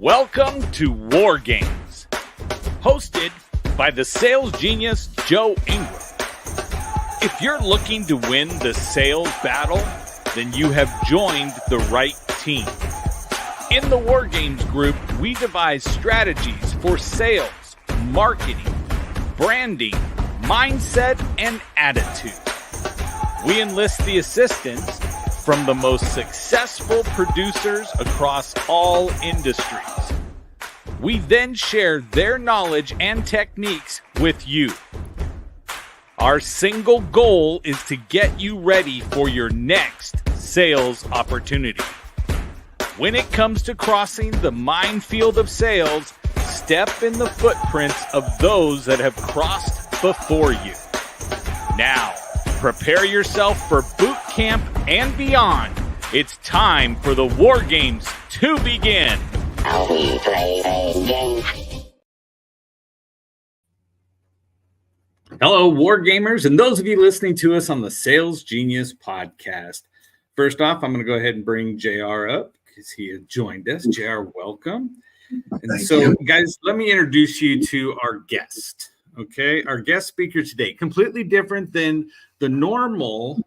Welcome to War Games, hosted by the sales genius Joe Ingram. If you're looking to win the sales battle, then you have joined the right team. In the War Games group, we devise strategies for sales, marketing, branding, mindset, and attitude. We enlist the assistance from the most successful producers across all industries. We then share their knowledge and techniques with you. Our single goal is to get you ready for your next sales opportunity. When it comes to crossing the minefield of sales, step in the footprints of those that have crossed before you. Now, prepare yourself for boot camp and beyond. It's time for the War Games to begin. How we play a game. Hello, War Gamers, and those of you listening to us on the Sales Genius podcast. First off, I'm going to go ahead and bring JR up because he had joined us. JR, welcome. And so, guys, let me introduce you to our guest. Okay, our guest speaker today, completely different than the normal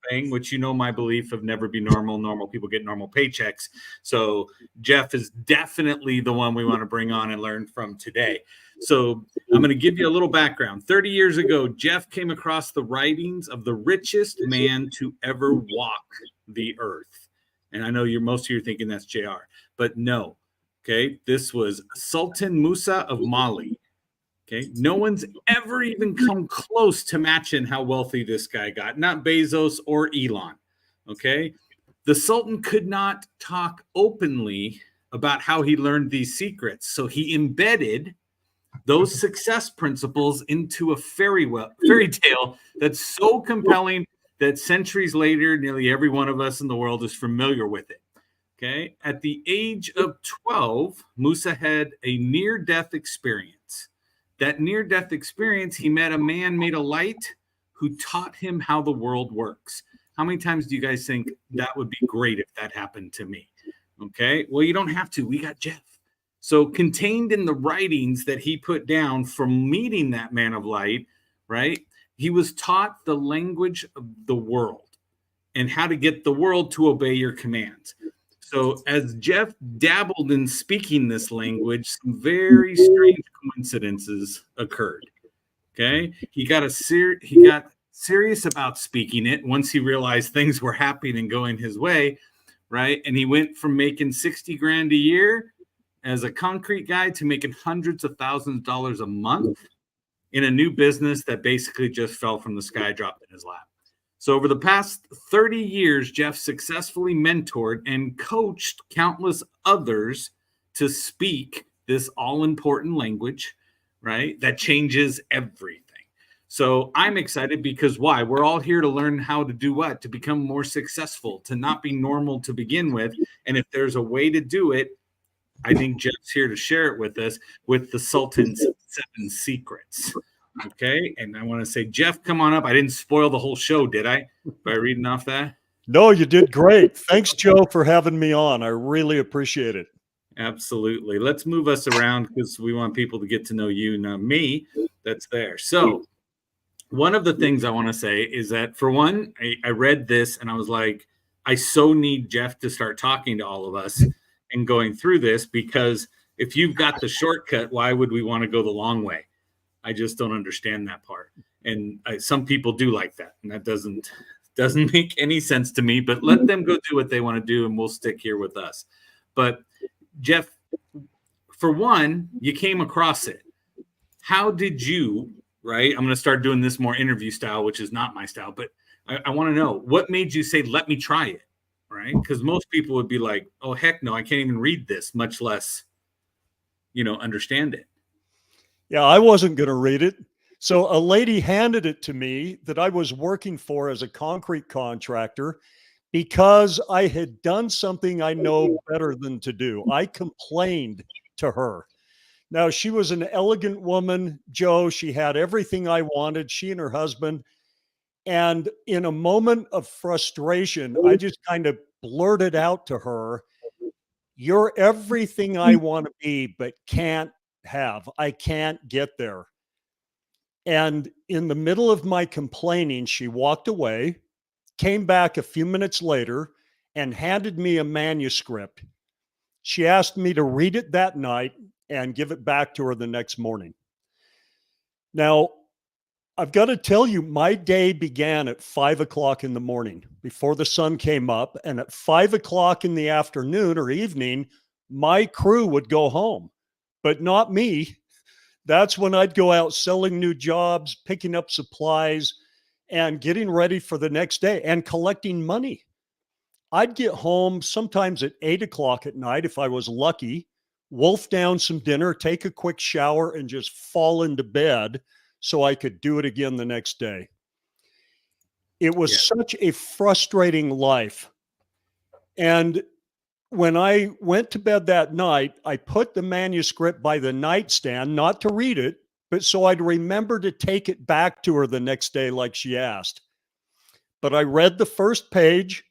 thing, which you know my belief of never be normal. Normal people get normal paychecks. So Jeff is definitely the one we want to bring on and learn from today. So I'm going to give you a little background. 30 years ago, Jeff came across the writings of the richest man to ever walk the earth. And I know most of you are thinking that's JR, but no. Okay, this was Sultan Musa of Mali. Okay, no one's ever even come close to matching how wealthy this guy got, not Bezos or Elon. Okay, the Sultan could not talk openly about how he learned these secrets, so he embedded those success principles into a fairy tale that's so compelling that centuries later, nearly every one of us in the world is familiar with it. Okay, at the age of 12, Musa had a near-death experience. That near-death experience, he met a man made of light who taught him how the world works. How many times do you guys think that would be great if that happened to me? Okay, well, you don't have to. We got Jeff. So contained in the writings that he put down from meeting that man of light, right, he was taught the language of the world and how to get the world to obey your commands. So as Jeff dabbled in speaking this language, some very strange coincidences occurred. Okay, he got serious about speaking it once he realized things were happening and going his way, right? And he went from making 60 grand a year as a concrete guy to making hundreds of thousands of dollars a month in a new business that basically just fell from the sky, dropped in his lap. So over the past 30 years, Jeff successfully mentored and coached countless others to speak this all-important language, right, that changes everything. So I'm excited because why? We're all here to learn how to do what? To become more successful, to not be normal to begin with. And if there's a way to do it, I think Jeff's here to share it with us with the Sultan's 7 secrets. Okay, and I want to say, Jeff, come on up. I didn't spoil the whole show, did I? By reading off that? No, you did great. Thanks, Joe, for having me on. I really appreciate it. Absolutely. Let's move us around because we want people to get to know you, not me. That's there. So one of the things I want to say is that, for one, I read this and I was like, I so need Jeff to start talking to all of us and going through this, because if you've got the shortcut, why would we want to go the long way? I just don't understand that part. And some people do like that. And that doesn't make any sense to me, but let them go do what they want to do and we'll stick here with us. But Jeff, for one, you came across it. How did you, right? I'm going to start doing this more interview style, which is not my style, but I want to know what made you say, let me try it, right? Because most people would be like, oh, heck no, I can't even read this, much less, understand it. Yeah, I wasn't going to read it. So a lady handed it to me that I was working for as a concrete contractor because I had done something I know better than to do. I complained to her. Now, she was an elegant woman, Joe. She had everything I wanted, she and her husband. And in a moment of frustration, I just kind of blurted out to her, You're everything I want to be, but can't have. I can't get there. And in the middle of my complaining, she walked away, came back a few minutes later, and handed me a manuscript. She asked me to read it that night and give it back to her the next morning. Now, I've got to tell you, my day began at 5 o'clock in the morning before the sun came up. And at 5 o'clock in the afternoon or evening, my crew would go home, but not me. That's when I'd go out selling new jobs, picking up supplies, and getting ready for the next day and collecting money. I'd get home sometimes at 8 o'clock at night if I was lucky, wolf down some dinner, take a quick shower, and just fall into bed so I could do it again the next day. It was such a frustrating life. And when I went to bed that night, I put the manuscript by the nightstand, not to read it, but so I'd remember to take it back to her the next day like she asked. But I read the first page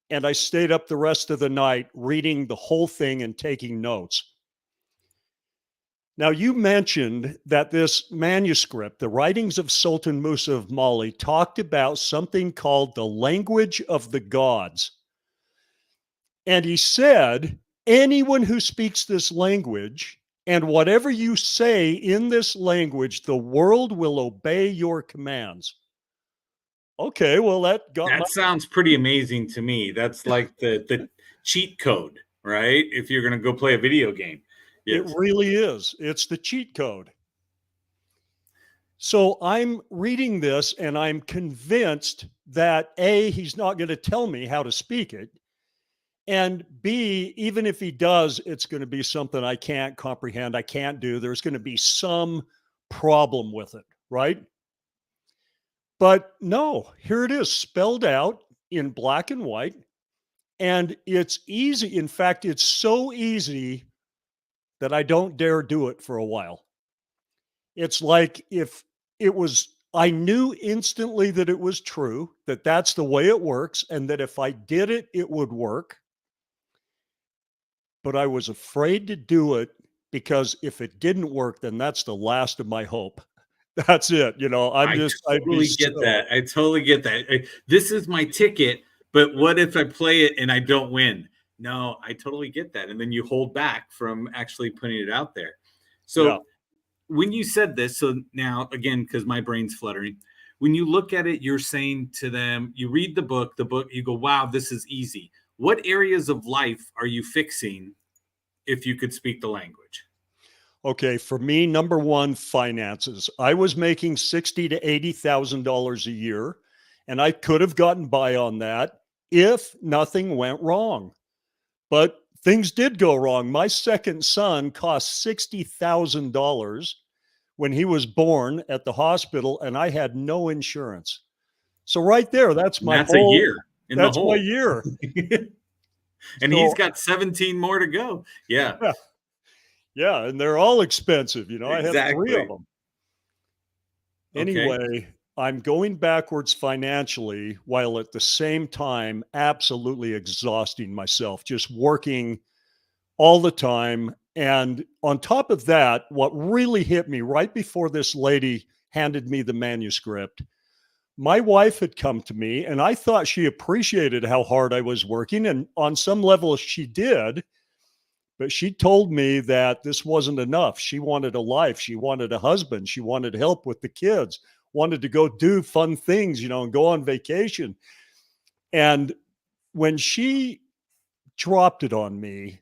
and I stayed up the rest of the night reading the whole thing and taking notes. Now, you mentioned that this manuscript, the writings of Sultan Musa of Mali, talked about something called the language of the gods. And he said, anyone who speaks this language and whatever you say in this language, the world will obey your commands. Okay, well, that sounds pretty amazing to me. That's like the cheat code, right? If you're going to go play a video game. Yes. It really is. It's the cheat code. So I'm reading this and I'm convinced that A, he's not going to tell me how to speak it. And B, even if he does, it's going to be something I can't comprehend, I can't do. There's going to be some problem with it, right? But no, here it is spelled out in black and white. And it's easy. In fact, it's so easy that I don't dare do it for a while. It's like if it was, I knew instantly that it was true, that that's the way it works, and that if I did it, it would work. But I was afraid to do it because if it didn't work, then that's the last of my hope. That's it. You know, I totally get that. I totally get that. This is my ticket, but what if I play it and I don't win? No, I totally get that. And then you hold back from actually putting it out there. So when you said this, so now again, because my brain's fluttering, when you look at it, you're saying to them, you read the book, you go, wow, this is easy. What areas of life are you fixing if you could speak the language? Okay, for me, number one, finances. I was making $60,000 to $80,000 a year, and I could have gotten by on that if nothing went wrong. But things did go wrong. My second son cost $60,000 when he was born at the hospital, and I had no insurance. So right there, that's my a year. That's my year. And he's got 17 more to go. Yeah. Yeah, and they're all expensive. You know, exactly. I have 3 of them. Anyway, I'm going backwards financially while at the same time absolutely exhausting myself, just working all the time. And on top of that, what really hit me right before this lady handed me the manuscript, my wife had come to me and I thought she appreciated how hard I was working. And on some level she did. But she told me that this wasn't enough. She wanted a life. She wanted a husband. She wanted help with the kids, wanted to go do fun things, you know, and go on vacation. And when she dropped it on me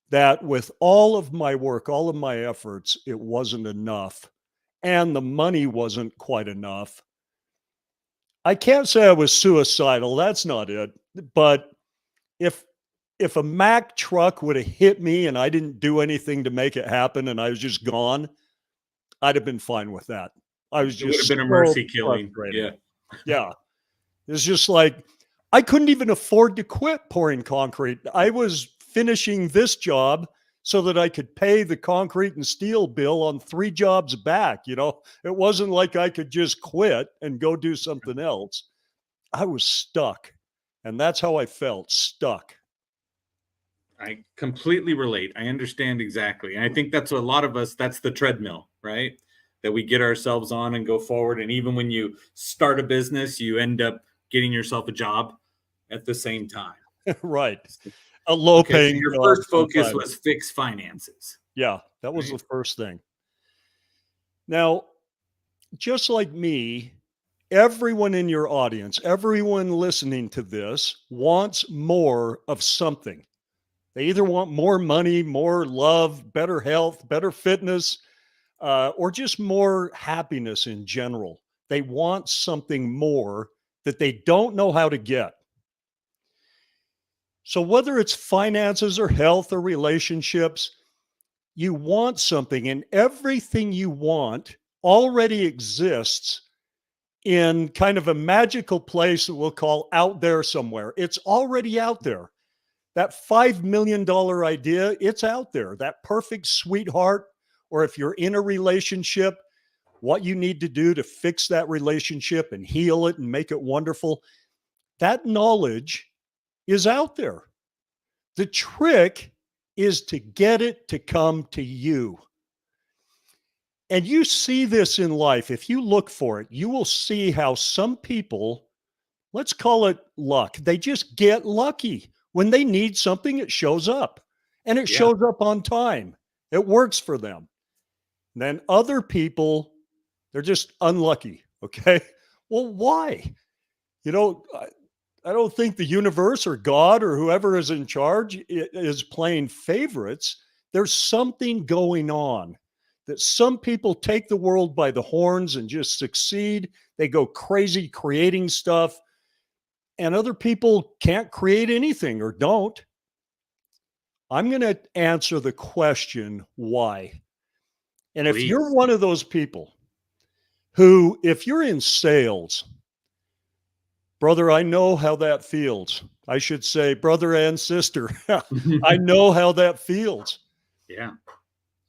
that with all of my work, all of my efforts, it wasn't enough and the money wasn't quite enough, I can't say I was suicidal. That's not it. But if a Mack truck would have hit me and I didn't do anything to make it happen and I was just gone, I'd have been fine with that. I was just, it would have been a mercy killing. Yeah. Yeah. It's just like, I couldn't even afford to quit pouring concrete. I was finishing this job so that I could pay the concrete and steel bill on 3 jobs back. You know, it wasn't like I could just quit and go do something else. I was stuck. And that's how I felt, stuck. I completely relate. I understand exactly. And I think that's a lot of us, that's the treadmill, right? That we get ourselves on and go forward. And even when you start a business, you end up getting yourself a job at the same time. Right. A low Okay, so paying your job first focus sometimes. was fix finances. Yeah, that was Right. the first thing. Now, just like me, everyone in your audience, everyone listening to this wants more of something. They either want more money, more love, better health, better fitness, or just more happiness in general. They want something more that they don't know how to get. So, whether it's finances or health or relationships, you want something, and everything you want already exists in kind of a magical place that we'll call out there somewhere. It's already out there. That $5 million idea, it's out there. That perfect sweetheart, or if you're in a relationship, what you need to do to fix that relationship and heal it and make it wonderful, that knowledge is out there. The trick is to get it to come to you. And you see this in life. If you look for it, you will see how some people, let's call it luck, they just get lucky. When they need something, it shows up, and it shows up on time. It works for them. And then other people, they're just unlucky. Okay. Well, why? You know, I don't think the universe or God or whoever is in charge is playing favorites. There's something going on that some people take the world by the horns and just succeed. They go crazy creating stuff, and other people can't create anything or don't. I'm going to answer the question, why? And if you're Please. one of those people who, if you're in sales, brother, I know how that feels. I should say, brother and sister, I know how that feels. Yeah.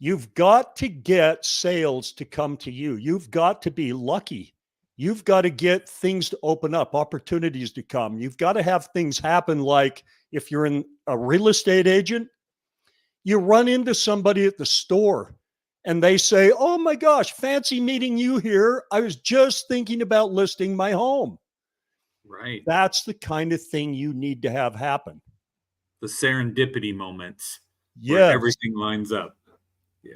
You've got to get sales to come to you. You've got to be lucky. You've got to get things to open up, opportunities to come. You've got to have things happen. Like if you're in a real estate agent, you run into somebody at the store and they say, oh my gosh, fancy meeting you here. I was just thinking about listing my home. Right. That's the kind of thing you need to have happen. The serendipity moments where Yes. everything lines up.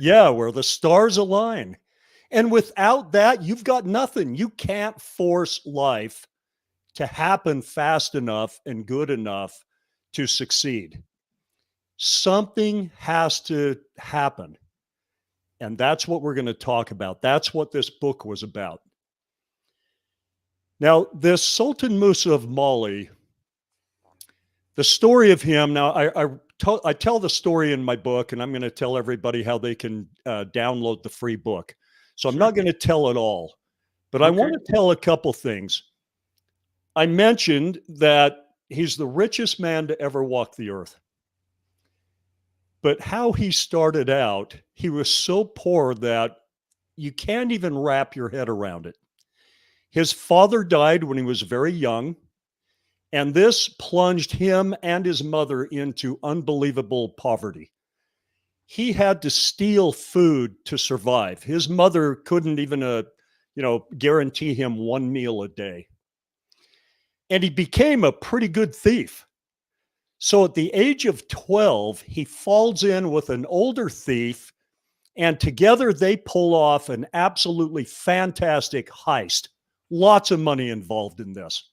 Yeah, where the stars align. And without that, you've got nothing. You can't force life to happen fast enough and good enough to succeed. Something has to happen. And that's what we're going to talk about. That's what this book was about. Now, this Sultan Musa of Mali, the story of him, now I tell the story in my book, and I'm going to tell everybody how they can download the free book. So I'm not going to tell it all, but I want to tell a couple things. I mentioned that he's the richest man to ever walk the earth. But how he started out, he was so poor that you can't even wrap your head around it. His father died when he was very young, and this plunged him and his mother into unbelievable poverty. He had to steal food to survive. His mother couldn't even, guarantee him one meal a day. And he became a pretty good thief. So at the age of 12, he falls in with an older thief, and together they pull off an absolutely fantastic heist. Lots of money involved in this.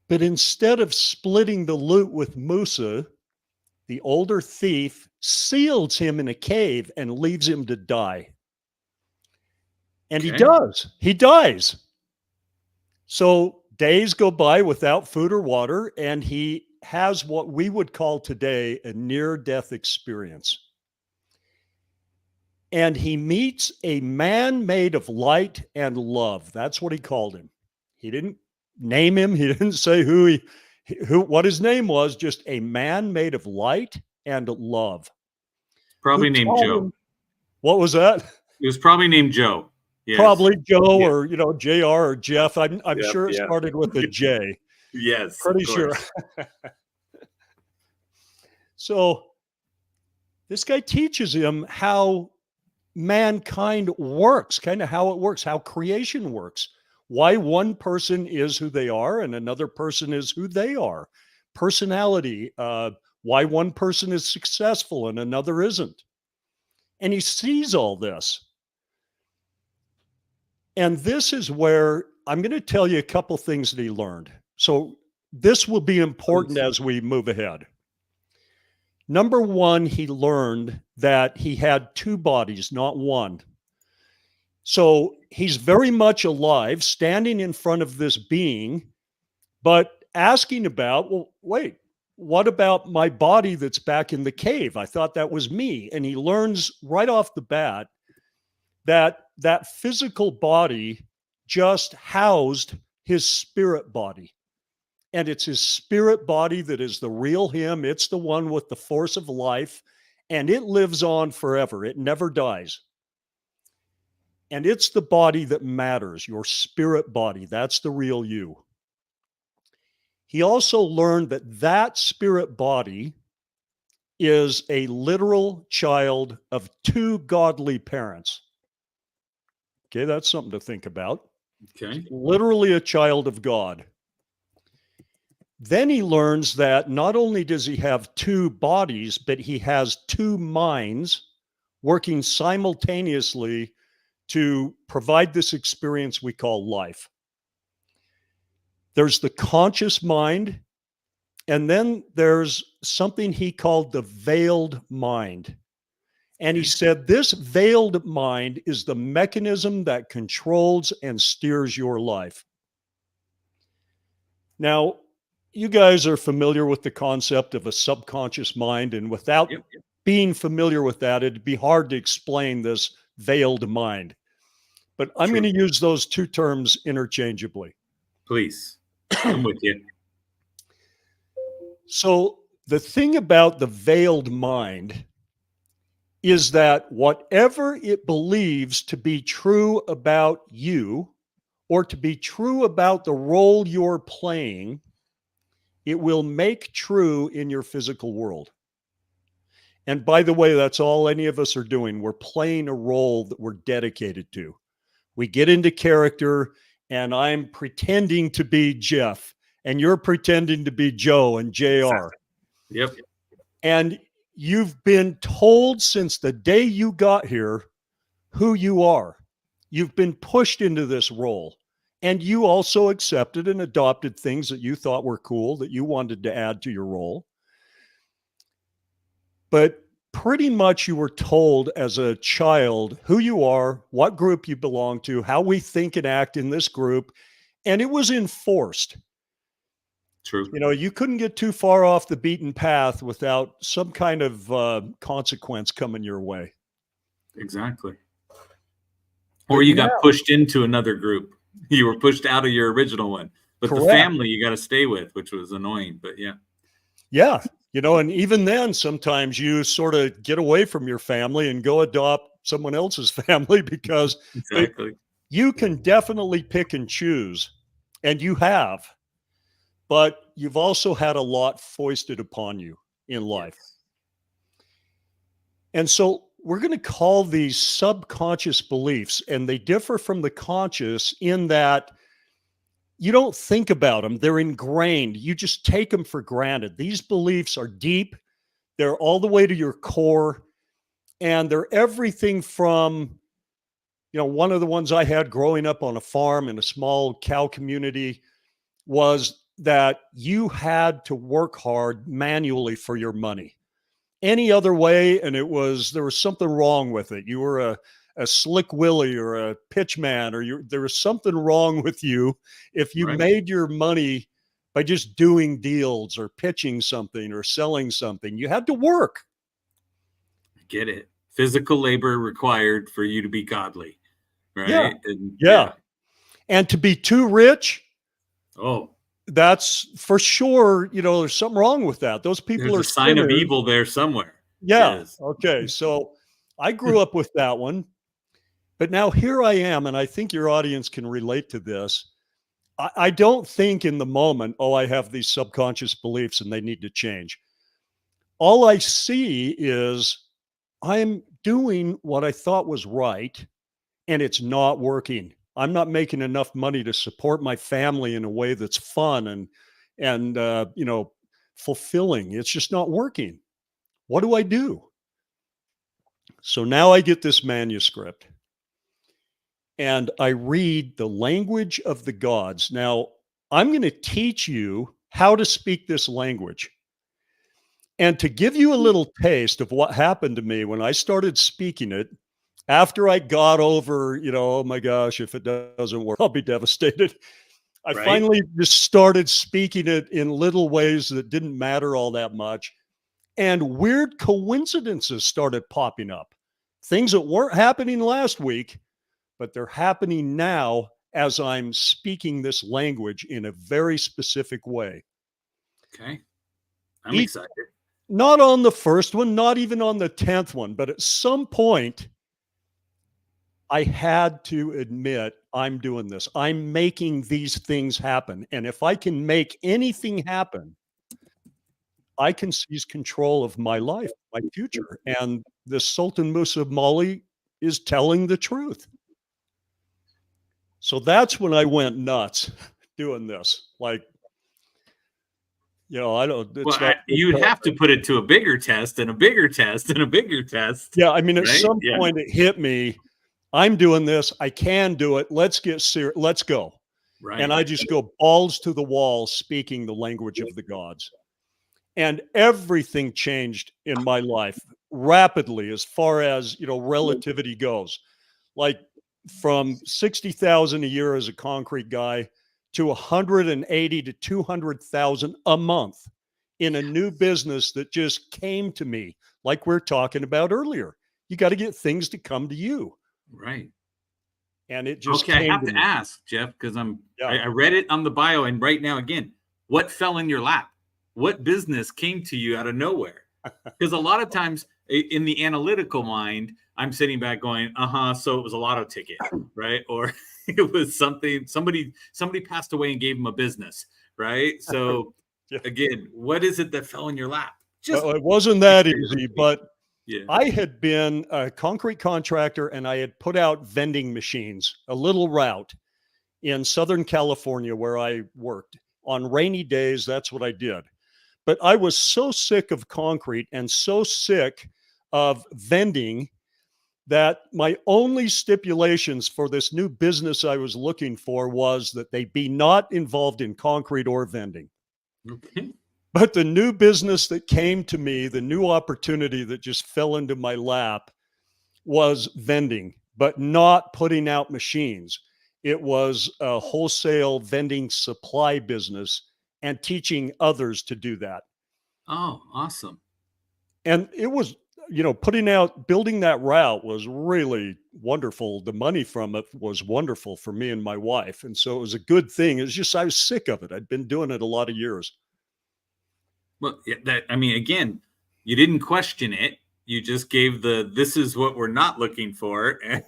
But instead of splitting the loot with Musa, the older thief seals him in a cave and leaves him to die. And he does. He dies. So days go by without food or water, and he has what we would call today a near-death experience. And he meets a man made of light and love. That's what he called him. He didn't name him. He didn't say what his name was, just a man made of light and love. Probably named Joe. What was that? It was probably named Joe. Yes. Probably Joe or, JR or Jeff. I'm sure it yeah. started with a J. Yes. Pretty sure. So this guy teaches him how mankind works, kind of how it works, how creation works, why one person is who they are and another person is who they are, personality, why one person is successful and another isn't. And he sees all this. And this is where I'm going to tell you a couple things that he learned. So this will be important as we move ahead. Number one, he learned that he had two bodies, not one. So he's very much alive, standing in front of this being, but asking about, well, wait, what about my body that's back in the cave? I thought that was me. And he learns right off the bat that that physical body just housed his spirit body. And it's his spirit body that is the real him. It's the one with the force of life, and it lives on forever. It never dies. And it's the body that matters, your spirit body. That's the real you. He also learned that that spirit body is a literal child of two godly parents. Okay, that's something to think about. Okay. Literally a child of God. Then he learns that not only does he have two bodies, but he has two minds working simultaneously to provide this experience we call life. There's the conscious mind, and then there's something he called the veiled mind. And he said this veiled mind is the mechanism that controls and steers your life. Now, you guys are familiar with the concept of a subconscious mind, and without being familiar with that, it'd be hard to explain this veiled mind. But I'm going to use those two terms interchangeably. Please, I'm with you. So the thing about the veiled mind is that whatever it believes to be true about you or to be true about the role you're playing, it will make true in your physical world. And by the way, that's all any of us are doing. We're playing a role that we're dedicated to. We get into character, and I'm pretending to be Jeff, and you're pretending to be Joe and JR. Yep. And you've been told since the day you got here who you are. You've been pushed into this role. And you also accepted and adopted things that you thought were cool that you wanted to add to your role. But pretty much you were told as a child who you are, what group you belong to, how we think and act in this group. And it was enforced. True. You know, you couldn't get too far off the beaten path without some kind of consequence coming your way. Exactly. Or you got pushed into another group. You were pushed out of your original one. But Correct. The family you got to stay with, which was annoying. But yeah. Yeah. You know, and even then, sometimes you sort of get away from your family and go adopt someone else's family because you can definitely pick and choose. And you have. But you've also had a lot foisted upon you in life. And so we're going to call these subconscious beliefs, and they differ from the conscious in that you don't think about them. They're ingrained. You just take them for granted. These beliefs are deep. They're all the way to your core, and they're everything from, you know, one of the ones I had growing up on a farm in a small cow community was that you had to work hard manually for your money. Any other way, and there was something wrong with it. You were a slick willy or a pitch man, or there was something wrong with you if you made your money by just doing deals or pitching something or selling something. You had to work. I get it. Physical labor required for you to be godly, right? Yeah. And to be too rich. Oh. That's for sure. You know, there's something wrong with that. Those people There's are a sign of evil there somewhere. Yeah. Yes. Okay. So I grew up with that one, but now here I am, and I think your audience can relate to this. I don't think in the moment, oh, I have these subconscious beliefs and they need to change. all I see is I'm doing what I thought was right, and it's not working. I'm not making enough money to support my family in a way that's fun and fulfilling. It's just not working. What do I do? So now I get this manuscript and I read the language of the gods. Now, I'm going to teach you how to speak this language. And to give you a little taste of what happened to me when I started speaking it, after I got over, oh my gosh, if it doesn't work, I'll be devastated. I Right. finally just started speaking it in little ways that didn't matter all that much. And weird coincidences started popping up. Things that weren't happening last week, but they're happening now as I'm speaking this language in a very specific way. Okay. I'm Each, excited. not on the first one, not even on the 10th one, but at some point, I had to admit I'm doing this. I'm making these things happen. And if I can make anything happen, I can seize control of my life, my future. And the Sultan Musa of Mali is telling the truth. So that's when I went nuts doing this. Like, I don't, it's Well, not. you'd have to put it to a bigger test and a bigger test and a bigger test. Yeah. I mean, at right? some Yeah. point it hit me. I'm doing this. I can do it. Let's get serious. Let's go. Right. And I just go balls to the wall speaking the language of the gods. And everything changed in my life rapidly as far as, relativity goes. Like from 60,000 a year as a concrete guy to 180 to 200,000 a month in a new business that just came to me, like we're talking about earlier. You got to get things to come to you. Right. And it just okay. I have to ask, Jeff, because I read it on the bio, and right now, again, what fell in your lap? What business came to you out of nowhere? Because a lot of times in the analytical mind, I'm sitting back going, so it was a lotto ticket, right? Or it was somebody passed away and gave him a business, right? So again, what is it that fell in your lap? Well, it wasn't that easy, but yeah. I had been a concrete contractor and I had put out vending machines, a little route in Southern California where I worked. On rainy days, that's what I did. But I was so sick of concrete and so sick of vending that my only stipulations for this new business I was looking for was that they be not involved in concrete or vending. Okay. But the new business that came to me, the new opportunity that just fell into my lap was vending, but not putting out machines. It was a wholesale vending supply business and teaching others to do that. Oh, awesome. And it was, building that route was really wonderful. The money from it was wonderful for me and my wife. And so it was a good thing. It was just, I was sick of it. I'd been doing it a lot of years. Well, again, you didn't question it. You just gave this is what we're not looking for. And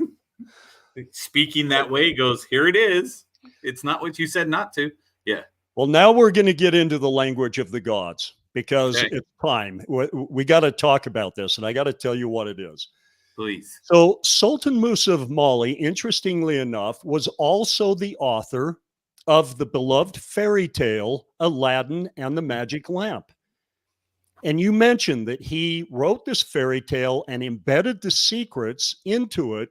speaking that way goes, here it is. It's not what you said not to. Yeah. Well, now we're going to get into the language of the gods because it's time. We got to talk about this, and I got to tell you what it is. Please. So Sultan Musa of Mali, interestingly enough, was also the author of the beloved fairy tale Aladdin and the Magic Lamp. And you mentioned that he wrote this fairy tale and embedded the secrets into it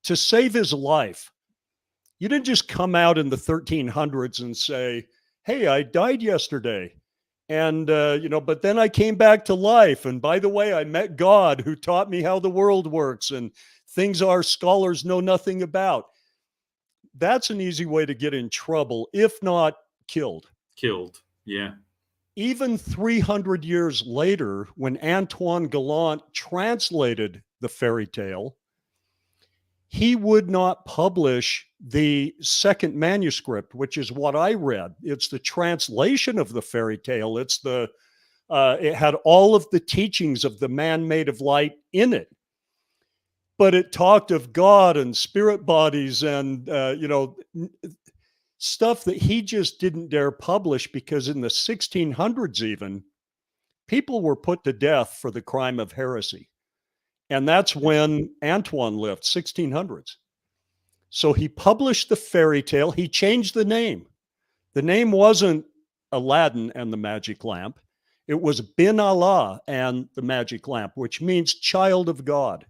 to save his life. You didn't just come out in the 1300s and say, hey, I died yesterday. And, but then I came back to life. And by the way, I met God who taught me how the world works and things our scholars know nothing about. That's an easy way to get in trouble, if not killed. Killed. Yeah. Even 300 years later, when Antoine Galland translated the fairy tale, he would not publish the second manuscript, which is what I read. It's the translation of the fairy tale. It's it had all of the teachings of the man made of light in it, but it talked of God and spirit bodies and, stuff that he just didn't dare publish because in the 1600s, even people were put to death for the crime of heresy. And that's when Antoine lived, 1600s. So he published the fairy tale. He changed the name. The name wasn't Aladdin and the Magic Lamp. It was Bin Allah and the Magic Lamp, which means child of God.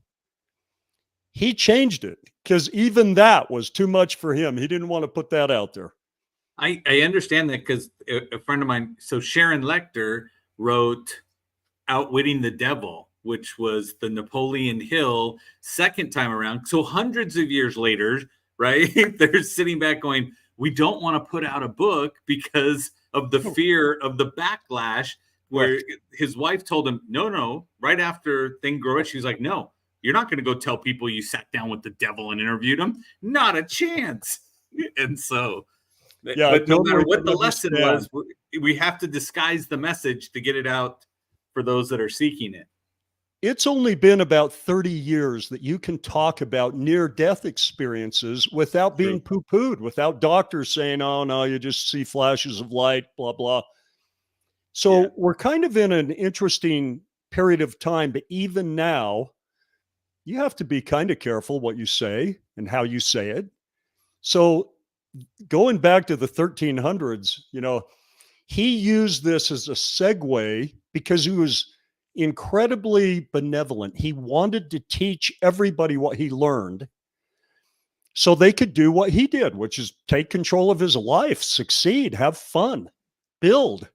He changed it because even that was too much for him. He didn't want to put that out there. I understand that because a friend of mine, so Sharon Lecter wrote Outwitting the Devil, which was the Napoleon Hill second time around. So hundreds of years later, right, they're sitting back going, we don't want to put out a book because of the fear of the backlash, where his wife told him, no, right after Thing Grow It, she was like, no, you're not going to go tell people you sat down with the devil and interviewed him. Not a chance. And so, yeah, but no matter totally what the lesson understand. was, we have to disguise the message to get it out for those that are seeking it. It's only been about 30 years that you can talk about near-death experiences without being poo-pooed, without doctors saying, oh, no, you just see flashes of light, blah, blah. So we're kind of in an interesting period of time, but even now, you have to be kind of careful what you say and how you say it. So going back to the 1300s, he used this as a segue because he was incredibly benevolent. He wanted to teach everybody what he learned so they could do what he did, which is take control of his life, succeed, have fun, build.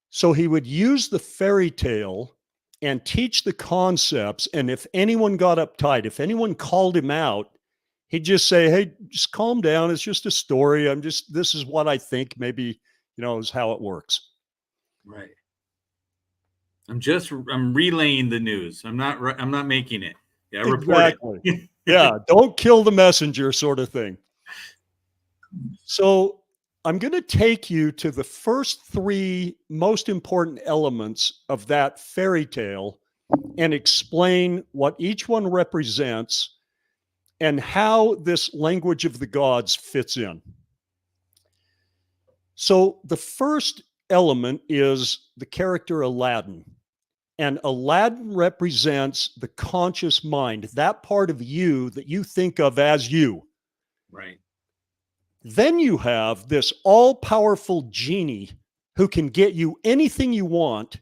So he would use the fairy tale and teach the concepts. And if anyone got uptight, if anyone called him out, he'd just say, hey, just calm down. It's just a story. This is what I think maybe, is how it works. Right. I'm relaying the news. I'm not making it. Yeah, exactly. Report it. Yeah, don't kill the messenger sort of thing. So I'm going to take you to the first three most important elements of that fairy tale and explain what each one represents and how this language of the gods fits in. So the first element is the character Aladdin. And Aladdin represents the conscious mind, that part of you that you think of as you. Right. Then you have this all-powerful genie who can get you anything you want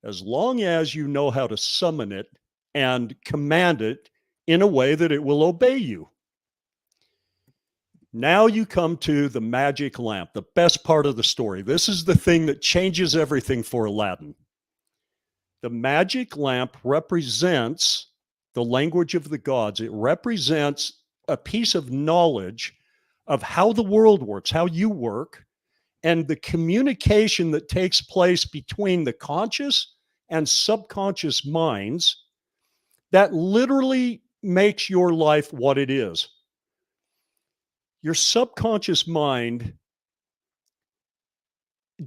as long as you know how to summon it and command it in a way that it will obey you. Now you come to the magic lamp, the best part of the story. This is the thing that changes everything for Aladdin. The magic lamp represents the language of the gods. It represents a piece of knowledge of how the world works, how you work, and the communication that takes place between the conscious and subconscious minds that literally makes your life what it is. Your subconscious mind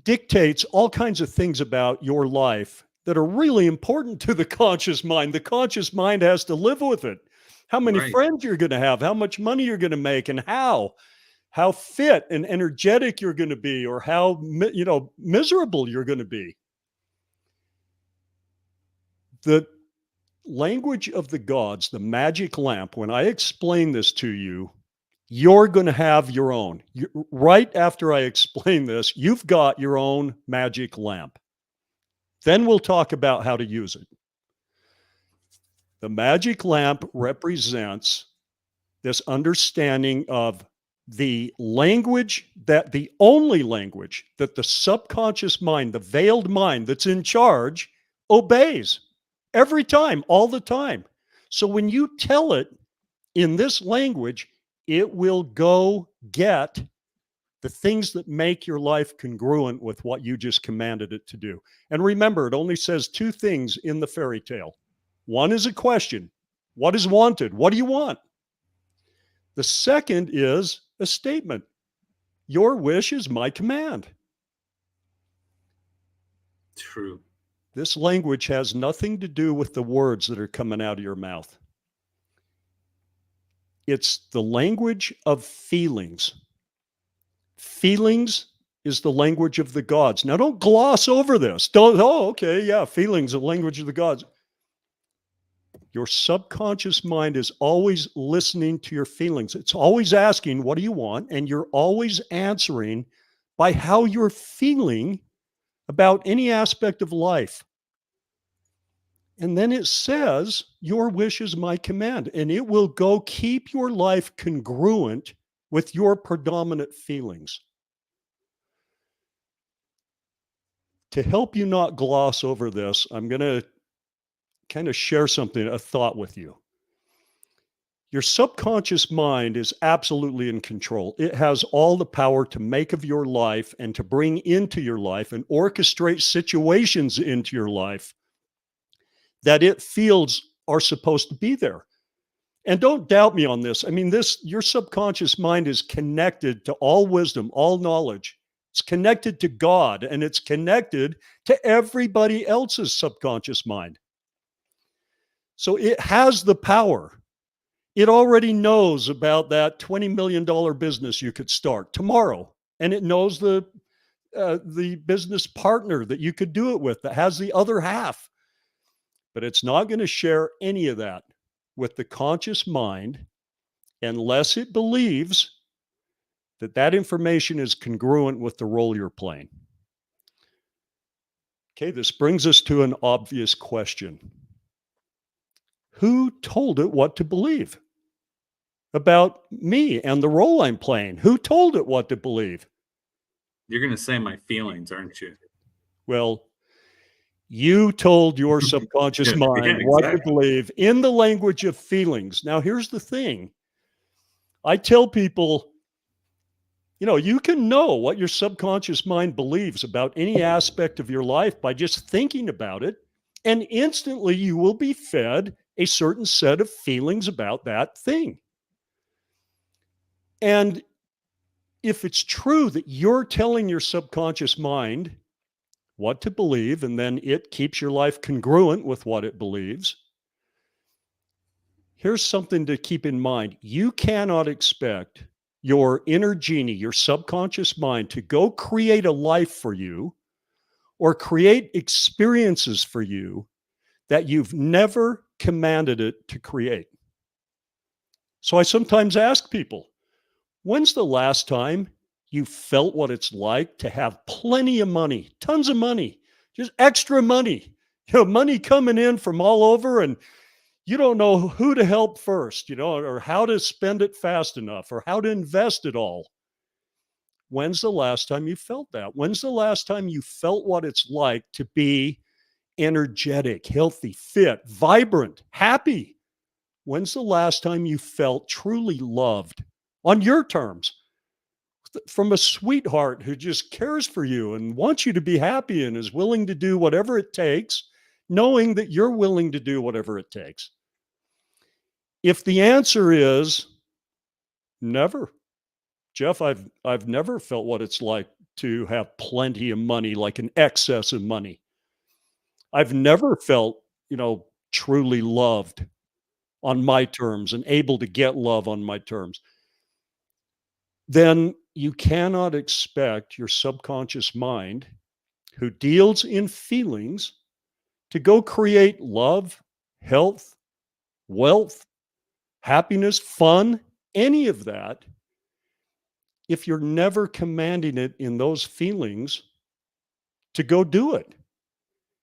dictates all kinds of things about your life that are really important to the conscious mind. The conscious mind has to live with it. How many friends you're going to have, how much money you're going to make, and how fit and energetic you're going to be, or how miserable you're going to be. The language of the gods, the magic lamp, when I explain this to you, you're going to have your own. Right after I explain this, you've got your own magic lamp. Then we'll talk about how to use it. The magic lamp represents this understanding of the language, the only language that the subconscious mind, the veiled mind that's in charge, obeys every time, all the time. So when you tell it in this language, it will go get the things that make your life congruent with what you just commanded it to do. And remember, it only says two things in the fairy tale. One is a question. What is wanted? What do you want? The second is a statement. Your wish is my command. True. This language has nothing to do with the words that are coming out of your mouth. It's the language of feelings. Feelings is the language of the gods. Now, don't gloss over this. Don't, oh, okay, yeah, feelings, the language of the gods. Your subconscious mind is always listening to your feelings. It's always asking, what do you want? And you're always answering by how you're feeling about any aspect of life. And then it says, your wish is my command, and it will go keep your life congruent with your predominant feelings. To help you not gloss over this, I'm going to kind of share something, a thought with you. Your subconscious mind is absolutely in control. It has all the power to make of your life and to bring into your life and orchestrate situations into your life that it feels are supposed to be there. And don't doubt me on this. I mean, your subconscious mind is connected to all wisdom, all knowledge. It's connected to God, and it's connected to everybody else's subconscious mind. So it has the power. It already knows about that $20 million business you could start tomorrow. And it knows the business partner that you could do it with that has the other half. But it's not going to share any of that with the conscious mind unless it believes that that information is congruent with the role you're playing. Okay, this brings us to an obvious question. Who told it what to believe about me and the role I'm playing? Who told it what to believe? You're going to say my feelings, aren't you? Well, you told your subconscious mind what to believe in the language of feelings. Now, here's the thing. I tell people, you can know what your subconscious mind believes about any aspect of your life by just thinking about it. And instantly you will be fed a certain set of feelings about that thing. And if it's true that you're telling your subconscious mind what to believe, and then it keeps your life congruent with what it believes, here's something to keep in mind. You cannot expect your inner genie, your subconscious mind, to go create a life for you or create experiences for you that you've never commanded it to create. So I sometimes ask people, when's the last time you felt what it's like to have plenty of money, tons of money, just extra money, money coming in from all over, and you don't know who to help first, or how to spend it fast enough or how to invest it all? When's the last time you felt that? When's the last time you felt what it's like to be energetic, healthy, fit, vibrant, happy? When's the last time you felt truly loved on your terms from a sweetheart who just cares for you and wants you to be happy and is willing to do whatever it takes, knowing that you're willing to do whatever it takes? If the answer is never, Jeff, I've never felt what it's like to have plenty of money, like an excess of money. I've never felt, truly loved on my terms and able to get love on my terms. Then you cannot expect your subconscious mind, who deals in feelings, to go create love, health, wealth, happiness, fun, any of that, if you're never commanding it in those feelings to go do it.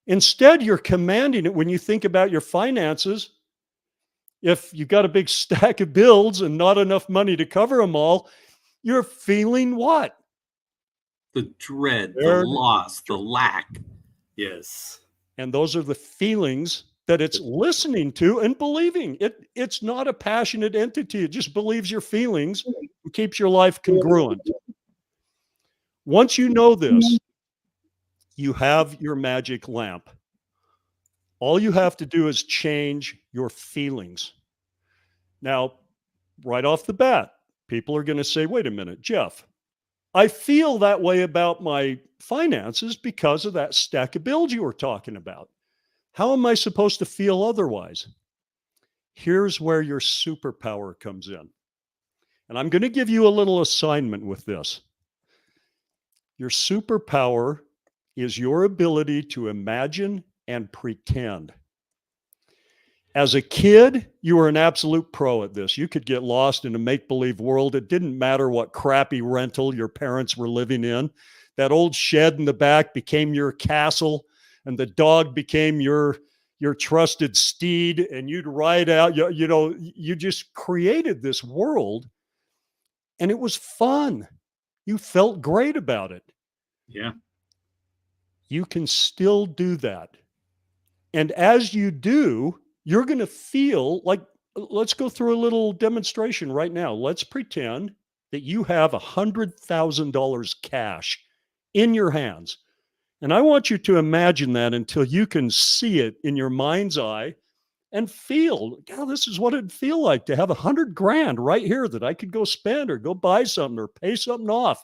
Instead, you're commanding it when you think about your finances. If you've got a big stack of bills and not enough money to cover them all, you're feeling what? The dread, the loss, the lack. Yes. And those are the feelings that it's listening to and believing. It's not a passionate entity. It just believes your feelings and keeps your life congruent. Once you know this, you have your magic lamp. All you have to do is change your feelings. Now, right off the bat, people are going to say, wait a minute, Jeff, I feel that way about my finances because of that stack of bills you were talking about. How am I supposed to feel otherwise? Here's where your superpower comes in. And I'm going to give you a little assignment with this. Your superpower is your ability to imagine and pretend. As a kid, you were an absolute pro at this. You could get lost in a make-believe world. It didn't matter what crappy rental your parents were living in. That old shed in the back became your castle, and the dog became your trusted steed, and you'd ride out. You just created this world, and it was fun. You felt great about it. Yeah. You can still do that. And as you do, you're going to feel like, let's go through a little demonstration right now. Let's pretend that you have $100,000 cash in your hands. And I want you to imagine that until you can see it in your mind's eye and feel, God, this is what it'd feel like to have $100,000 right here that I could go spend or go buy something or pay something off.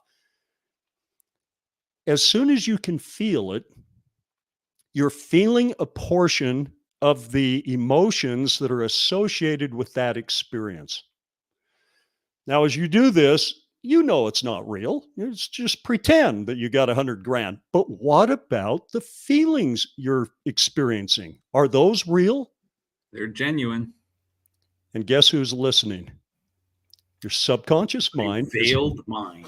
As soon as you can feel it, you're feeling a portion of the emotions that are associated with that experience. Now, as you do this, you know it's not real. It's just pretend that you got $100,000. But what about the feelings you're experiencing? Are those real? They're genuine. And guess who's listening? Your subconscious mind. Veiled mind.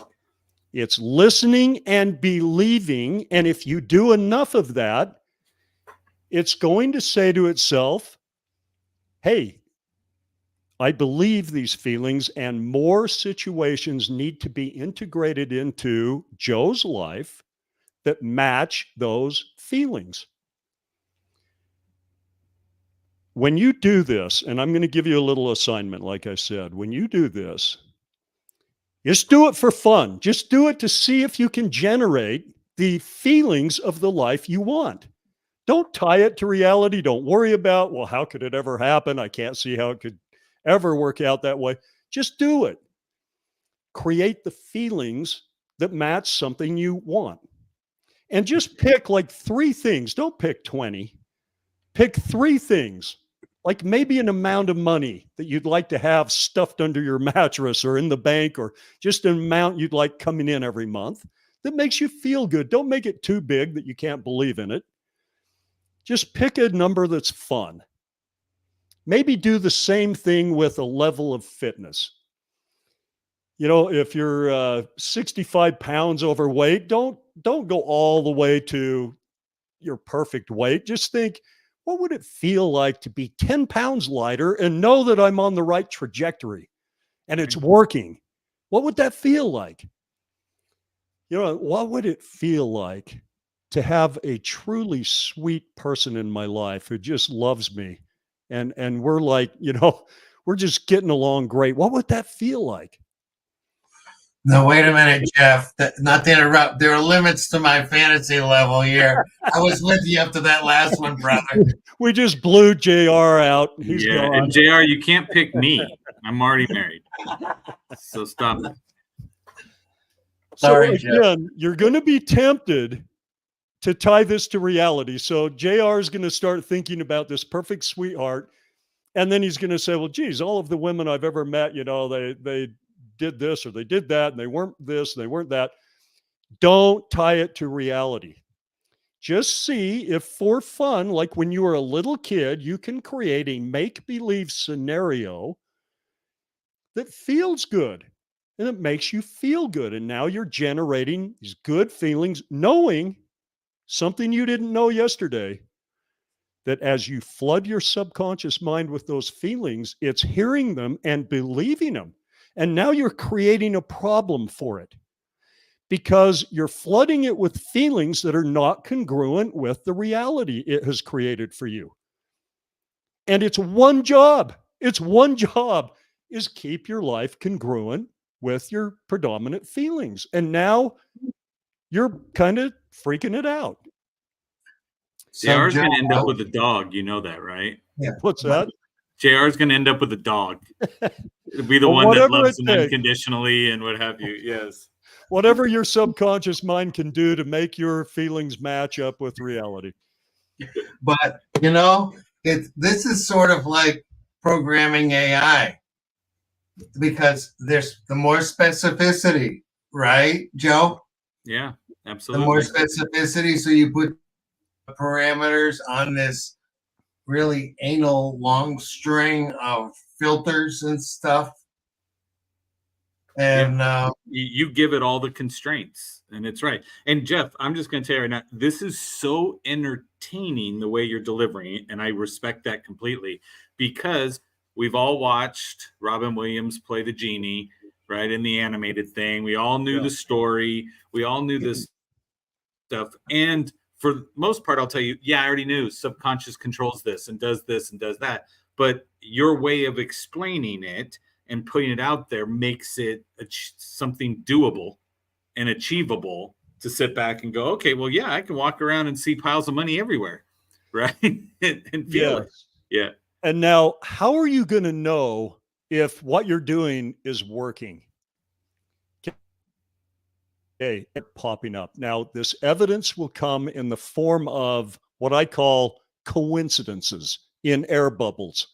It's listening and believing. And if you do enough of that, it's going to say to itself, hey, I believe these feelings, and more situations need to be integrated into Joe's life that match those feelings. When you do this, and I'm going to give you a little assignment, like I said, when you do this, just do it for fun. Just do it to see if you can generate the feelings of the life you want. Don't tie it to reality. Don't worry about, well, how could it ever happen? I can't see how it could ever work out that way. Just do it. Create the feelings that match something you want. And just pick like 3 things. Don't pick 20. Pick 3 things, like maybe an amount of money that you'd like to have stuffed under your mattress or in the bank, or just an amount you'd like coming in every month that makes you feel good. Don't make it too big that you can't believe in it. Just pick a number that's fun. Maybe do the same thing with a level of fitness. You know, if you're 65 pounds overweight, don't go all the way to your perfect weight. Just think, what would it feel like to be 10 pounds lighter and know that I'm on the right trajectory and it's working? What would that feel like? You know, what would it feel like to have a truly sweet person in my life who just loves me, and we're like, you know, we're just getting along great? What would that feel like? No, wait a minute, Jeff. Not to interrupt. There are limits to my fantasy level here. I was with you up to that last one, brother. We just blew JR out. He's gone. And JR, you can't pick me. I'm already married. So stop it. Sorry, so again, you're going to be tempted to tie this to reality. So JR is going to start thinking about this perfect sweetheart. And then he's going to say, well, geez, all of the women I've ever met, you know, they did this or they did that, and they weren't this, and they weren't that. Don't tie it to reality. Just see if for fun, like when you were a little kid, you can create a make-believe scenario that feels good and it makes you feel good. And now you're generating these good feelings, knowing something you didn't know yesterday, that as you flood your subconscious mind with those feelings, it's hearing them and believing them. And now you're creating a problem for it because you're flooding it with feelings that are not congruent with the reality it has created for you. And it's one job. It's one job, is keep your life congruent with your predominant feelings. And now you're kind of freaking it out. JR's going to end up with a dog. You know that, right? Yeah. What's that? JR's going to end up with a dog. It'll be the one that loves him unconditionally and what have you. Yes. Whatever your subconscious mind can do to make your feelings match up with reality. But, you know, this is sort of like programming AI, because there's the more specificity, right, Joe? Yeah. Absolutely. more specificity. So you put parameters on this really anal long string of filters and stuff. And you give it all the constraints, and it's right. And Jeff, I'm just going to tell you right now, this is so entertaining the way you're delivering it, and I respect that completely, because we've all watched Robin Williams play the genie, right, in the animated thing. We all knew the story. We all knew this stuff. And for the most part, I'll tell you, I already knew subconscious controls this and does that. But your way of explaining it and putting it out there makes it something doable and achievable to sit back and go, okay, well, I can walk around and see piles of money everywhere, right? and feel it. Yeah. And now, how are you going to know if what you're doing is working? Okay, popping up. Now, this evidence will come in the form of what I call coincidences in air bubbles.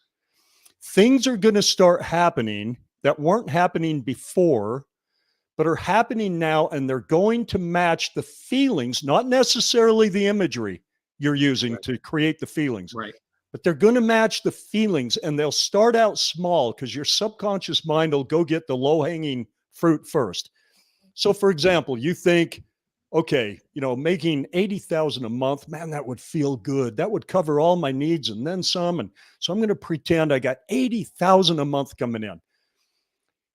Things are going to start happening that weren't happening before, but are happening now, and they're going to match the feelings, not necessarily the imagery you're using to create the feelings. Right. But they're going to match the feelings, and they'll start out small because your subconscious mind will go get the low-hanging fruit first. So, for example, you think, okay, making $80,000 a month, man, that would feel good. That would cover all my needs and then some. And so I'm going to pretend I got $80,000 a month coming in.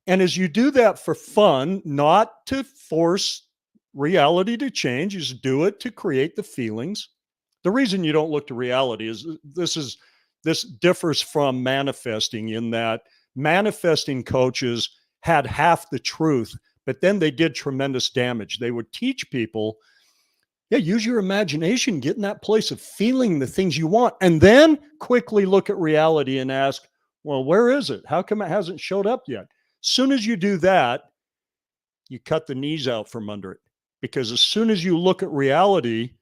And as you do that for fun, not to force reality to change, you just do it to create the feelings. The reason you don't look to reality is this differs from manifesting, in that manifesting coaches had half the truth, but then they did tremendous damage. They would teach people, use your imagination, get in that place of feeling the things you want, and then quickly look at reality and ask, well, where is it? How come it hasn't showed up yet? As soon as you do that, you cut the knees out from under it, because as soon as you look at reality,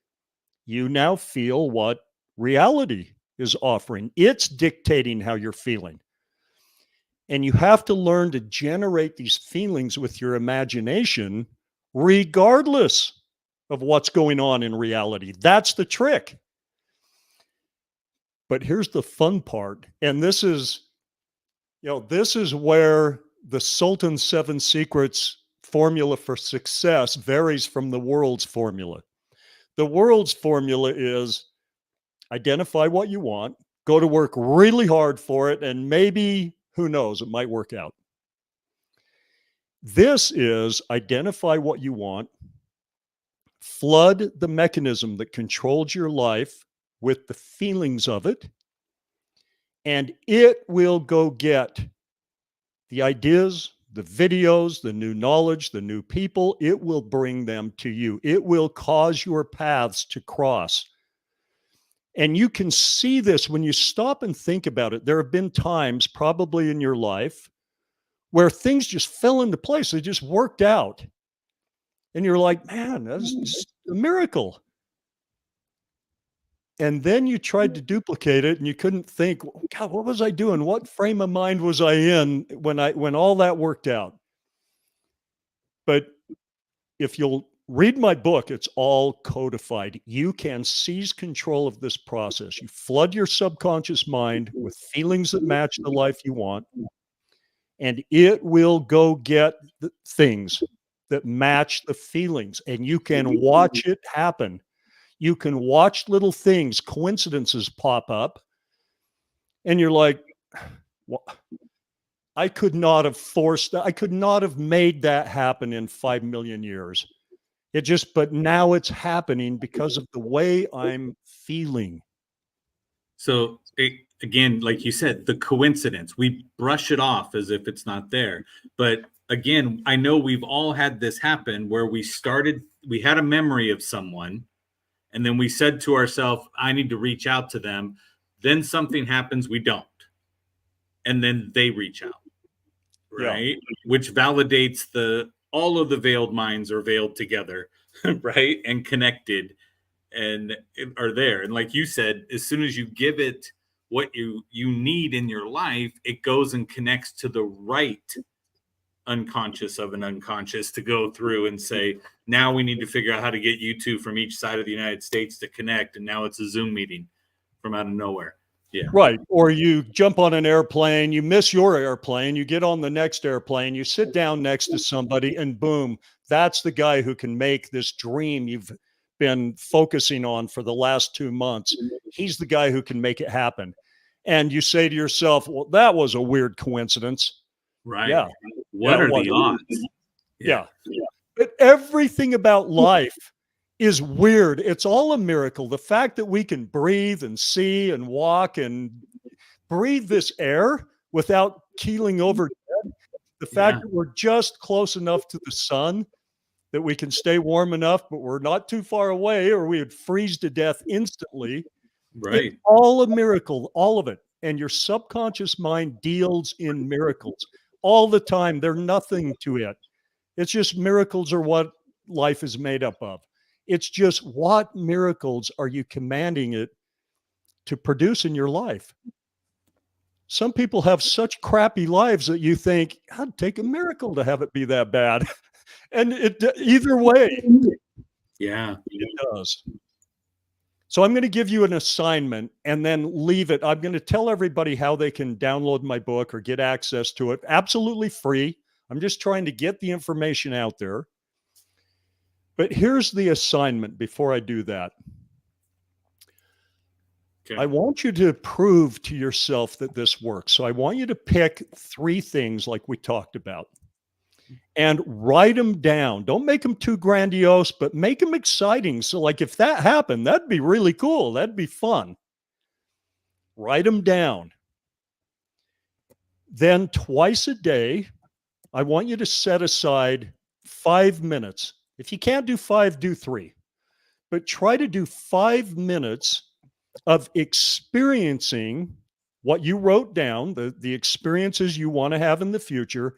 you now feel what reality is offering. It's dictating how you're feeling. And you have to learn to generate these feelings with your imagination, regardless of what's going on in reality. That's the trick. But here's the fun part. And this is where the Sultan 7 Secrets formula for success varies from the world's formula. The world's formula is identify what you want, go to work really hard for it, and maybe, who knows, it might work out. This is identify what you want, flood the mechanism that controls your life with the feelings of it, and it will go get the ideas, the videos, the new knowledge, the new people. It will bring them to you. It will cause your paths to cross. And you can see this when you stop and think about it. There have been times probably in your life where things just fell into place. They just worked out. And you're like, man, that's just a miracle. And then you tried to duplicate it and you couldn't think, God, what was I doing? What frame of mind was I in when all that worked out? But if you'll read my book, it's all codified. You can seize control of this process. You flood your subconscious mind with feelings that match the life you want, and it will go get the things that match the feelings, and you can watch it happen. You can watch little things, coincidences pop up, and you're like, well, I could not have made that happen in 5 million years. But now it's happening because of the way I'm feeling. So again, like you said, the coincidence, we brush it off as if it's not there. But again, I know we've all had this happen where we had a memory of someone, and then we said to ourselves, I need to reach out to them. Then something happens, we don't. And then they reach out, right? Yeah. Which validates all of the veiled minds are veiled together, right? And connected and are there. And like you said, as soon as you give it what you need in your life, it goes and connects to the right unconscious of an unconscious to go through and say, now we need to figure out how to get you two from each side of the United States to connect. And now it's a Zoom meeting from out of nowhere. Yeah. Right. Or you jump on an airplane, you miss your airplane, you get on the next airplane, you sit down next to somebody, and boom, that's the guy who can make this dream you've been focusing on for the last 2 months. He's the guy who can make it happen. And you say to yourself, well, that was a weird coincidence. Right. Yeah. What are the odds? Yeah. But everything about life is weird. It's all a miracle. The fact that we can breathe and see and walk and breathe this air without keeling over dead. The fact that we're just close enough to the sun that we can stay warm enough, but we're not too far away or we would freeze to death instantly. Right. It's all a miracle, all of it. And your subconscious mind deals in miracles all the time. They're nothing to it. It's just miracles are what life is made up of. It's just what miracles are you commanding it to produce in your life? Some people have such crappy lives that you think, I'd take a miracle to have it be that bad. And it either way, yeah, it does. So I'm going to give you an assignment and then leave it. I'm going to tell everybody how they can download my book or get access to it. Absolutely free. I'm just trying to get the information out there. But here's the assignment before I do that. Okay. I want you to prove to yourself that this works. So I want you to pick 3 things like we talked about and write them down. Don't make them too grandiose, but make them exciting. So like if that happened, that'd be really cool. That'd be fun. Write them down. Then twice a day, I want you to set aside 5 minutes. If you can't do 5, do 3. But try to do 5 minutes of experiencing what you wrote down, the experiences you want to have in the future.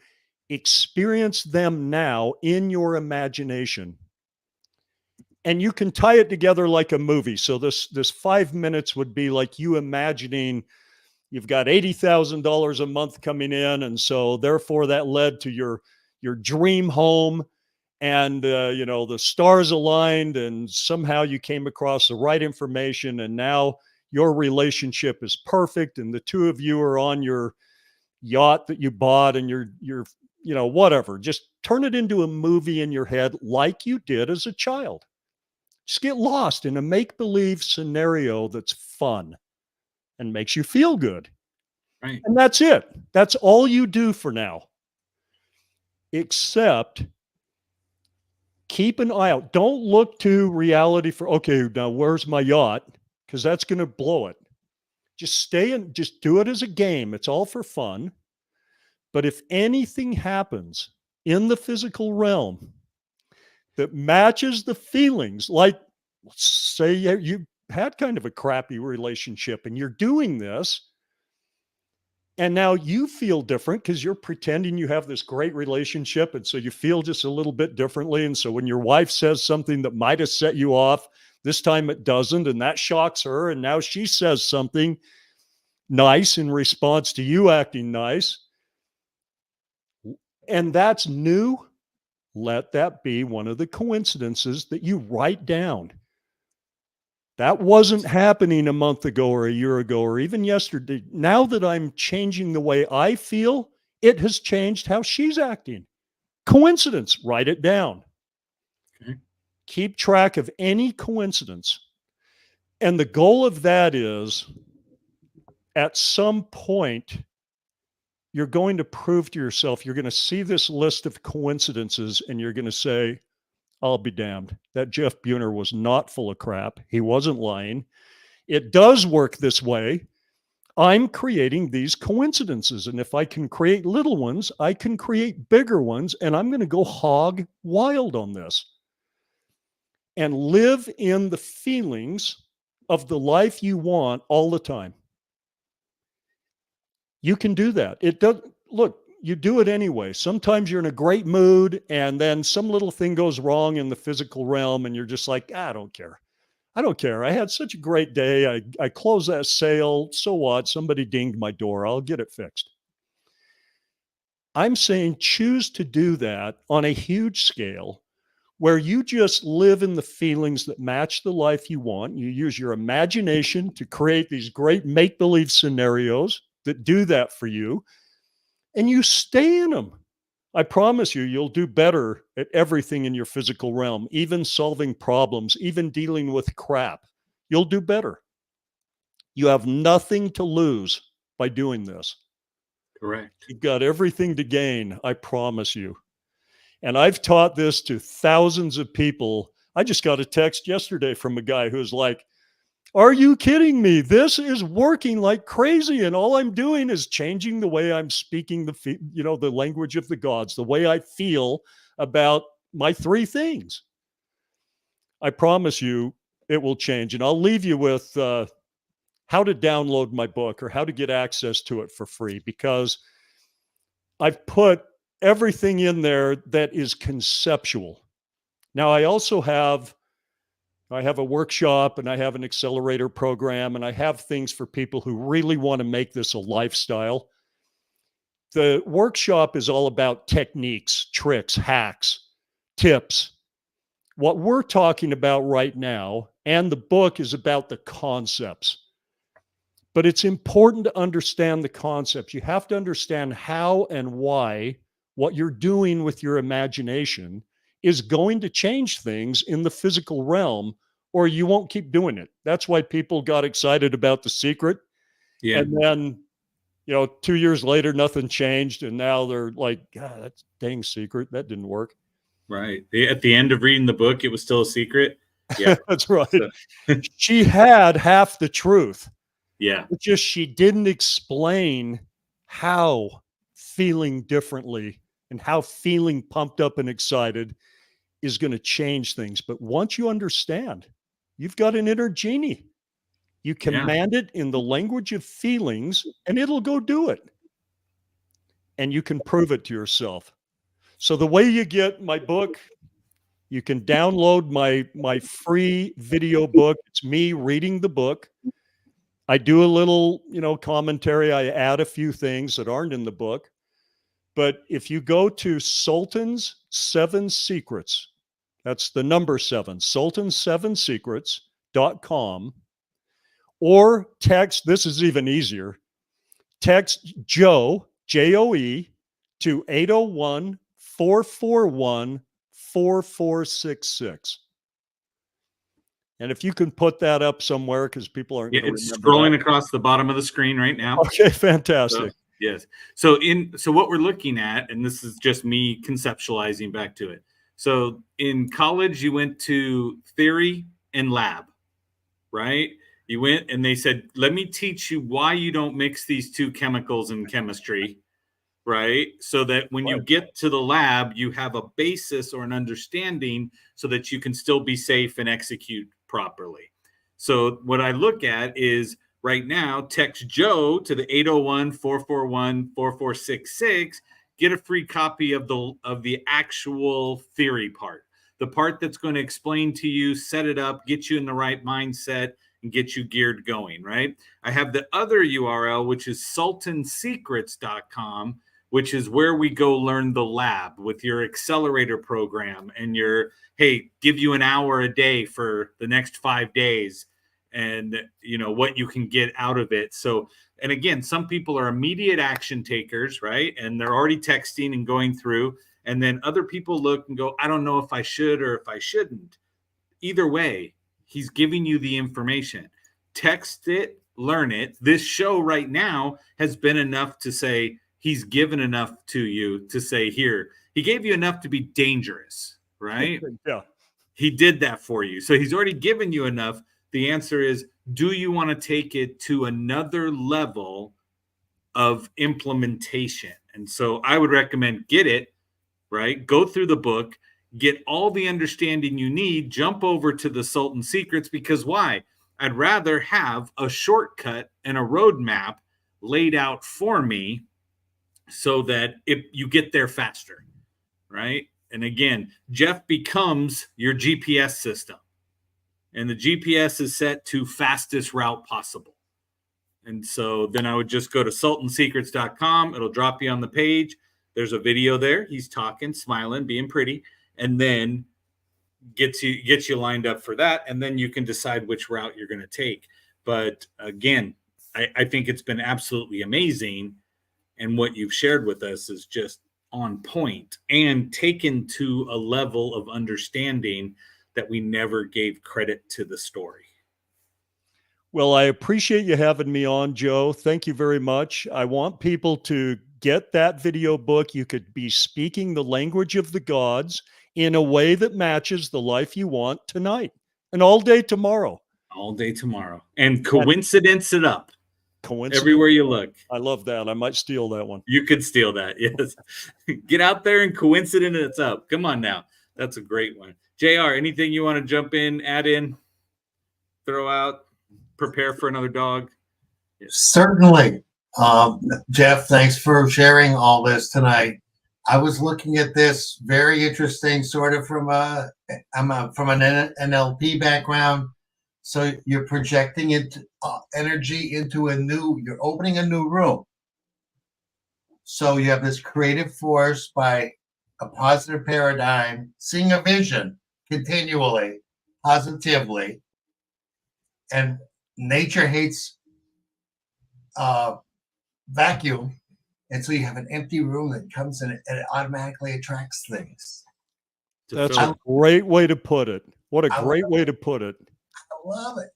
Experience them now in your imagination. And you can tie it together like a movie. So this 5 minutes would be like you imagining you've got $80,000 a month coming in. And so therefore that led to your dream home. And, the stars aligned and somehow you came across the right information and now your relationship is perfect. And the two of you are on your yacht that you bought and you're whatever. Just turn it into a movie in your head like you did as a child. Just get lost in a make-believe scenario that's fun and makes you feel good. Right. And that's it. That's all you do for now. Except keep an eye out. Don't look to reality for, okay, now where's my yacht? Because that's going to blow it. Just stay and just do it as a game. It's all for fun. But if anything happens in the physical realm that matches the feelings, like say you had kind of a crappy relationship and you're doing this, and now you feel different because you're pretending you have this great relationship. And so you feel just a little bit differently. And so when your wife says something that might have set you off, this time it doesn't. And that shocks her. And now she says something nice in response to you acting nice. And that's new. Let that be one of the coincidences that you write down. That wasn't happening a month ago or a year ago or even yesterday. Now that I'm changing the way I feel, it has changed how she's acting. Coincidence, write it down. Okay. Keep track of any coincidence. And the goal of that is at some point, you're going to prove to yourself, you're going to see this list of coincidences and you're going to say, I'll be damned. That Jeff Buehner was not full of crap. He wasn't lying. It does work this way. I'm creating these coincidences. And if I can create little ones, I can create bigger ones. And I'm going to go hog wild on this and live in the feelings of the life you want all the time. You can do that. It does. Look, you do it anyway. Sometimes you're in a great mood and then some little thing goes wrong in the physical realm and you're just like, I don't care. I don't care. I had such a great day. I closed that sale. So what? Somebody dinged my door. I'll get it fixed. I'm saying choose to do that on a huge scale where you just live in the feelings that match the life you want. You use your imagination to create these great make-believe scenarios that do that for you, and you stay in them. I promise you, you'll do better at everything in your physical realm, even solving problems, even dealing with crap. You'll do better. You have nothing to lose by doing this. Correct. You've got everything to gain, I promise you. And I've taught this to thousands of people. I just got a text yesterday from a guy who's like, are you kidding me? This is working like crazy. And all I'm doing is changing the way I'm speaking the language of the gods, the way I feel about my three things. I promise you it will change. And I'll leave you with how to download my book or how to get access to it for free, because I've put everything in there that is conceptual. Now, I have a workshop and I have an accelerator program and I have things for people who really want to make this a lifestyle. The workshop is all about techniques, tricks, hacks, tips. What we're talking about right now, and the book, is about the concepts. But it's important to understand the concepts. You have to understand how and why what you're doing with your imagination is going to change things in the physical realm, or you won't keep doing it. That's why people got excited about The Secret. Yeah. And then, 2 years later, nothing changed. And now they're like, God, that's dang secret. That didn't work. Right. At the end of reading the book, it was still a secret. Yeah. That's right. So, She had half the truth. yeah. It's just she didn't explain how feeling differently and how feeling pumped up and excited is going to change things. But once you understand, you've got an inner genie. You command it in the language of feelings and it'll go do it. And you can prove it to yourself. So the way you get my book, you can download my free video book. It's me reading the book. I do a little, commentary. I add a few things that aren't in the book. But if you go to Sultan's 7 Secrets, that's the number 7, sultan7secrets.com, or text, this is even easier, text Joe, J-O-E, to 801-441-4466. And if you can put that up somewhere, because people aren't going to It's remember scrolling that. across the bottom of the screen right now. Okay, fantastic. So, yes. So what we're looking at, and this is just me conceptualizing back to it. So in college, you went to theory and lab, right? You went and they said, let me teach you why you don't mix these two chemicals in chemistry, right? So that when you get to the lab, you have a basis or an understanding so that you can still be safe and execute properly. So what I look at is right now, text Joe to the 801-441-4466, get a free copy of the actual theory part, the part that's going to explain to you, set it up, get you in the right mindset, and get you geared going, right? I have the other URL, which is sultansecrets.com, which is where we go learn the lab with your accelerator program and your, hey, give you an hour a day for the next 5 days and what you can get out of it. So, and again, some people are immediate action takers, right? And they're already texting and going through. And then other people look and go, I don't know if I should or if I shouldn't. Either way, he's giving you the information. Text it, learn it. This show right now has been enough to say, he's given enough to you to say, here, he gave you enough to be dangerous, right? Yeah. He did that for you. So he's already given you enough. The answer is, do you want to take it to another level of implementation? And so I would recommend get it, right? Go through the book, get all the understanding you need, jump over to the Sultan Secrets, because why? I'd rather have a shortcut and a roadmap laid out for me so that if you get there faster, right? And again, Jeff becomes your GPS system. And the GPS is set to fastest route possible. And so then I would just go to sultansecrets.com. It'll drop you on the page. There's a video there. He's talking, smiling, being pretty, and then gets you lined up for that. And then you can decide which route you're going to take. But again, I think it's been absolutely amazing. And what you've shared with us is just on point and taken to a level of understanding that we never gave credit to the story. Well, I appreciate you having me on, Joe. Thank you very much. I want people to get that video book. You could be speaking the language of the gods in a way that matches the life you want tonight and all day tomorrow. All day tomorrow. And coincidence it up. Coincidence. Everywhere you look. I love that. I might steal that one. You could steal that. Yes. Get out there and coincidence it's up. Come on now. That's a great one. JR, anything you want to jump in, add in, throw out, prepare for another dog? Yes. Certainly. Jeff, thanks for sharing all this tonight. I was looking at this very interesting, sort of from an NLP background. So you're projecting it energy into you're opening a new room. So you have this creative force by a positive paradigm, seeing a vision continually, positively. And nature hates vacuum. And so you have an empty room that comes in and it automatically attracts things. That's a great way to put it. What a great way to put it. I love it.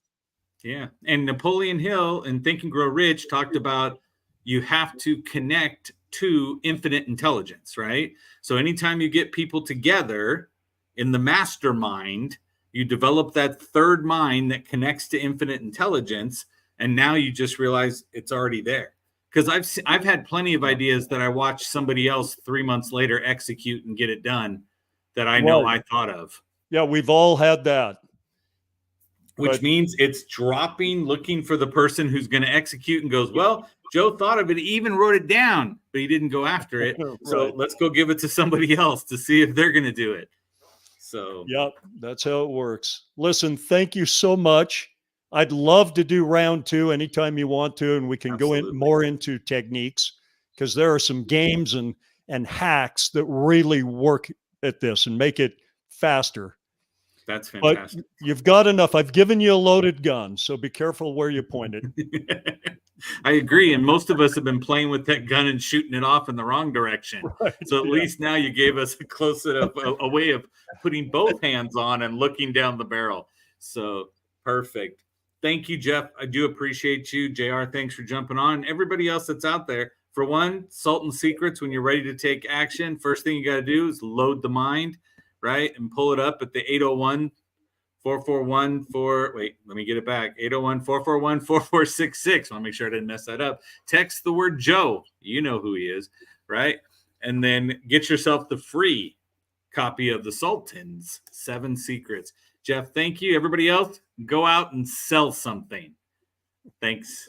Yeah. And Napoleon Hill in Think and Grow Rich talked about you have to connect to infinite intelligence, right? So anytime you get people together in the mastermind, you develop that third mind that connects to infinite intelligence. And now you just realize it's already there. Because I've had plenty of ideas that I watch somebody else 3 months later execute and get it done that I know I thought of. Yeah, we've all had that. Which means it's dropping, looking for the person who's going to execute and goes, well, Joe thought of it, he even wrote it down, but he didn't go after it. Right. So let's go give it to somebody else to see if they're going to do it. So, yep, that's how it works. Listen, thank you so much. I'd love to do round 2 anytime you want to, and we can go in more into techniques because there are some games and hacks that really work at this and make it faster. That's fantastic. But you've got enough. I've given you a loaded gun, so be careful where you point it. I agree. And most of us have been playing with that gun and shooting it off in the wrong direction. Right. So at least now you gave us a close a way of putting both hands on and looking down the barrel. So perfect. Thank you, Jeff. I do appreciate you. JR, thanks for jumping on. Everybody else that's out there, for one, Sultan Secrets, when you're ready to take action, first thing you got to do is load the mind, right? And pull it up at the 801-441-4. Wait, let me get it back. 801-441-4466. I want to make sure I didn't mess that up. Text the word Joe. You know who he is, right? And then get yourself the free copy of the Sultan's 7 Secrets. Jeff, thank you. Everybody else, go out and sell something. Thanks.